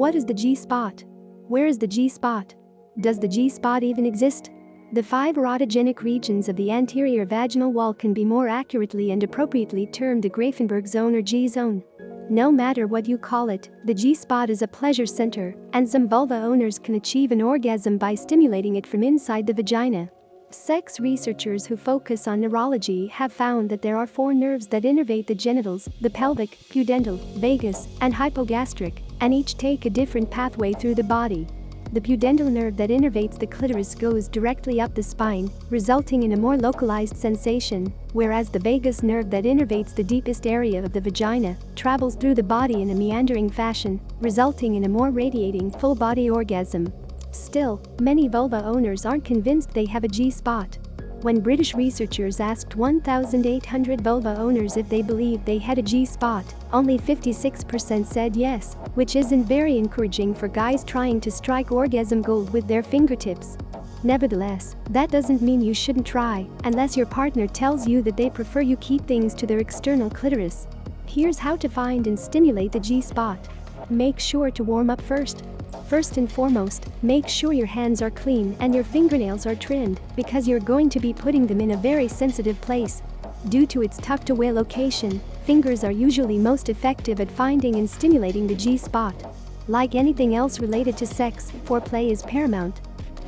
What is the G-spot? Where is the G-spot? Does the G-spot even exist? The 5 erotogenic regions of the anterior vaginal wall can be more accurately and appropriately termed the Grafenberg zone or G-zone. No matter what you call it, the G-spot is a pleasure center, and some vulva owners can achieve an orgasm by stimulating it from inside the vagina. Sex researchers who focus on neurology have found that there are 4 nerves that innervate the genitals: the pelvic, pudendal, vagus, and hypogastric, and each take a different pathway through the body. The pudendal nerve that innervates the clitoris goes directly up the spine, resulting in a more localized sensation, whereas the vagus nerve that innervates the deepest area of the vagina travels through the body in a meandering fashion, resulting in a more radiating full-body orgasm. Still, many vulva owners aren't convinced they have a G-spot. When British researchers asked 1,800 vulva owners if they believed they had a G-spot, only 56% said yes, which isn't very encouraging for guys trying to strike orgasm gold with their fingertips. Nevertheless, that doesn't mean you shouldn't try, unless your partner tells you that they prefer you keep things to their external clitoris. Here's how to find and stimulate the G-spot. Make sure to warm up first. First and foremost, make sure your hands are clean and your fingernails are trimmed, because you're going to be putting them in a very sensitive place. Due to its tucked away location, fingers are usually most effective at finding and stimulating the G-spot. Like anything else related to sex, foreplay is paramount.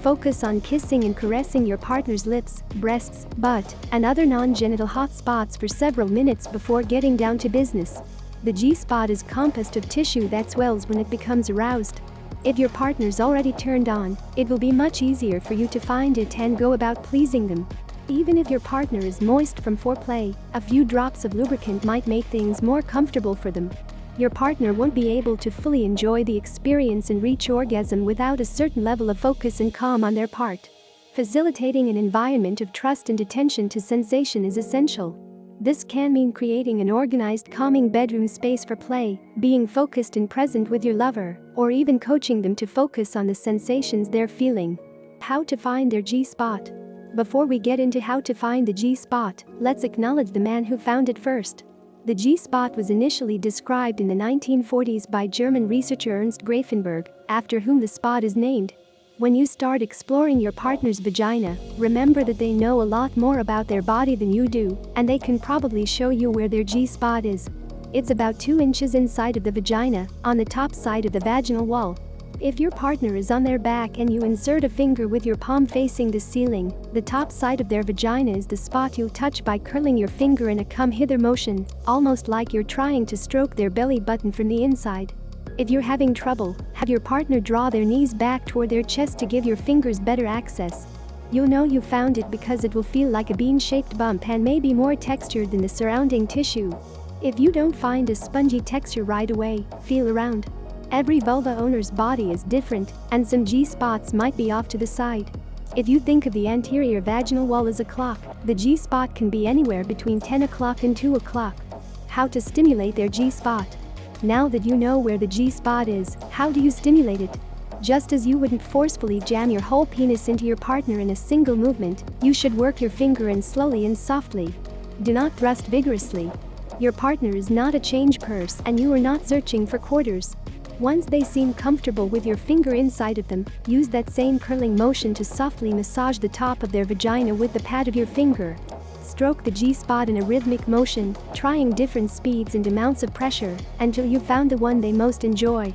Focus on kissing and caressing your partner's lips, breasts, butt, and other non-genital hot spots for several minutes before getting down to business. The G-spot is composed of tissue that swells when it becomes aroused. If your partner's already turned on, it will be much easier for you to find it and go about pleasing them. Even if your partner is moist from foreplay, a few drops of lubricant might make things more comfortable for them. Your partner won't be able to fully enjoy the experience and reach orgasm without a certain level of focus and calm on their part. Facilitating an environment of trust and attention to sensation is essential. This can mean creating an organized, calming bedroom space for play, being focused and present with your lover, or even coaching them to focus on the sensations they're feeling. How to find their G-spot. Before we get into how to find the G-spot, let's acknowledge the man who found it first. The G-spot was initially described in the 1940s by German researcher Ernst Grafenberg, after whom the spot is named. When you start exploring your partner's vagina, remember that they know a lot more about their body than you do, and they can probably show you where their G-spot is. It's about 2 inches inside of the vagina, on the top side of the vaginal wall. If your partner is on their back and you insert a finger with your palm facing the ceiling, the top side of their vagina is the spot you'll touch by curling your finger in a come-hither motion, almost like you're trying to stroke their belly button from the inside. If you're having trouble, have your partner draw their knees back toward their chest to give your fingers better access. You'll know you found it because it will feel like a bean-shaped bump and may be more textured than the surrounding tissue. If you don't find a spongy texture right away, feel around. Every vulva owner's body is different, and some G-spots might be off to the side. If you think of the anterior vaginal wall as a clock, the G-spot can be anywhere between 10 o'clock and 2 o'clock. How to stimulate their G-spot. Now that you know where the G-spot is, how do you stimulate it? Just as you wouldn't forcefully jam your whole penis into your partner in a single movement, you should work your finger in slowly and softly. Do not thrust vigorously. Your partner is not a change purse and you are not searching for quarters. Once they seem comfortable with your finger inside of them, use that same curling motion to softly massage the top of their vagina with the pad of your finger. Stroke the G-spot in a rhythmic motion, trying different speeds and amounts of pressure, until you've found the one they most enjoy.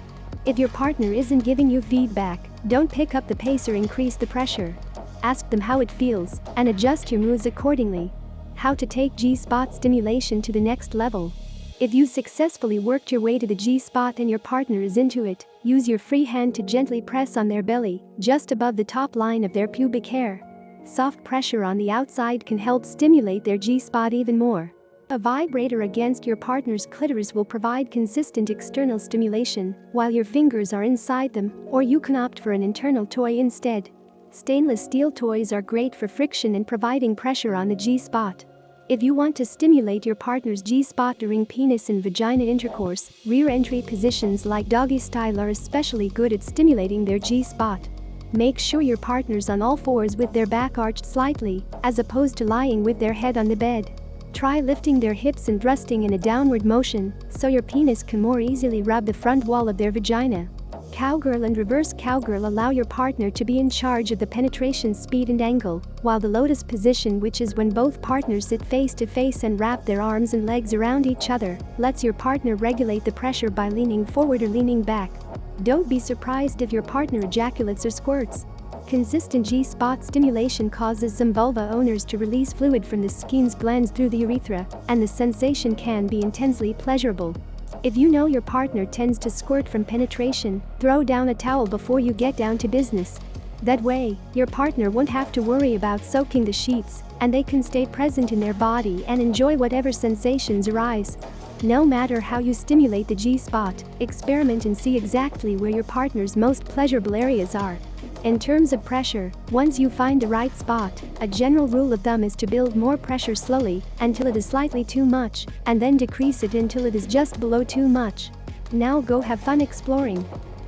If your partner isn't giving you feedback, don't pick up the pace or increase the pressure. Ask them how it feels, and adjust your moves accordingly. How to take G-spot stimulation to the next level. If you successfully worked your way to the G-spot and your partner is into it, use your free hand to gently press on their belly, just above the top line of their pubic hair. Soft pressure on the outside can help stimulate their G-spot even more. A vibrator against your partner's clitoris will provide consistent external stimulation while your fingers are inside them, or you can opt for an internal toy instead. Stainless steel toys are great for friction and providing pressure on the G-spot. If you want to stimulate your partner's G-spot during penis and vagina intercourse, rear entry positions like doggy style are especially good at stimulating their G-spot. Make sure your partner's on all fours with their back arched slightly, as opposed to lying with their head on the bed. Try lifting their hips and thrusting in a downward motion, so your penis can more easily rub the front wall of their vagina. Cowgirl and reverse cowgirl allow your partner to be in charge of the penetration speed and angle, while the lotus position, which is when both partners sit face to face and wrap their arms and legs around each other, lets your partner regulate the pressure by leaning forward or leaning back. Don't be surprised if your partner ejaculates or squirts. Consistent G-spot stimulation causes some vulva owners to release fluid from the skin's glands through the urethra, and the sensation can be intensely pleasurable. If you know your partner tends to squirt from penetration, throw down a towel before you get down to business. That way, your partner won't have to worry about soaking the sheets, and they can stay present in their body and enjoy whatever sensations arise. No matter how you stimulate the G-spot, experiment and see exactly where your partner's most pleasurable areas are. In terms of pressure, once you find the right spot, a general rule of thumb is to build more pressure slowly until it is slightly too much, and then decrease it until it is just below too much. Now go have fun exploring.